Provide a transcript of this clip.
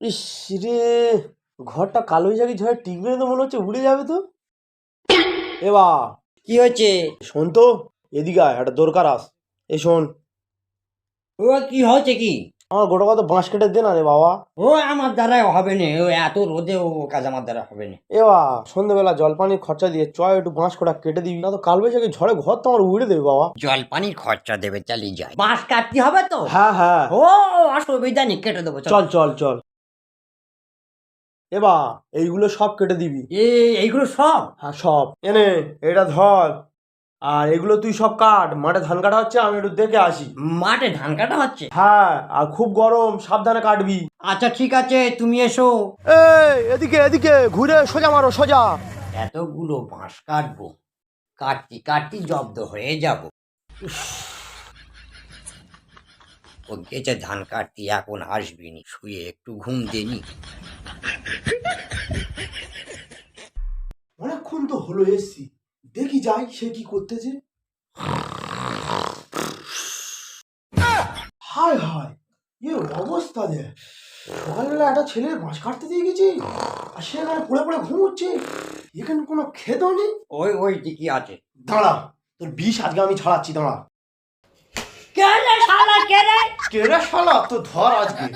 ইস রে, ঘরটা কালো হয়ে যাবে, ঝড়ে টিকবে না তো, মনে হচ্ছে উড়ে যাবে তো। এবা কি হয়েছে? শোন তো, এদিকে আয়, একটা দরকার আস। এ শোন, ও কি হয়েছে কি? আমার গোটা কত বাঁশ কেটে দে না রে বাবা। ও আমার দ্বারা হবে না, ও এত রোদে ও কাজ আমার দ্বারা হবে না। এবা সন্ধ্যেবেলা জলপানির খরচা দিয়ে চয় একটু বাঁশ কটা কেটে দিবি, না তো কাল বৈশাখী ঝড়ে ঘর তো আমার উড়ে দেবে বাবা। জল পানির খরচা দেবে, চালিয়ে যায়। বাঁশ কাটতে হবে তো? হ্যাঁ হ্যাঁ, ও অসুবিধা নেই, কেটে দেবো। চল চল চল। এবা এইগুলো সব কেটে দিবি। এইগুলো সব? হ্যাঁ সব। এনে এটা ধর, আর এগুলো তুই সব কাট। মাঠে ধান কাটা হচ্ছে, আমি একটু দেখে আসি। মাঠে ধান কাটা হচ্ছে? হ্যাঁ, আর খুব গরম, সাবধানে কাটবি। আচ্ছা ঠিক আছে, তুমি এসো। এই এদিকে এদিকে ঘুরে সোজা মারো, সোজা। এতগুলো বাঁশ কাটবো, কাটতি কাটতি জব্দ হয়ে যাব। ও গেছে ধান কাটতি, এখন আসবি নি, শুয়ে একটু ঘুম দেনি। অনেকক্ষণ তো হলো এসছি, দেখি যাই সে কি করতেছে। হায় হায়, এর অবস্থা দেখ। সকালবেলা একটা ছেলের বাঁশ কাটতে দিয়ে গেছি, আর সে এখানে পড়ে পড়ে ঘুমোচ্ছে। এখানে কোনো খেতেও নেই। ওই ঠিকই আছে। দাঁড়া, তোর বিষ আজকে আমি ছাড়াচ্ছি, দাঁড়া। কে রে শালা, কে রে? কেরা শালা তো ধর আজকে।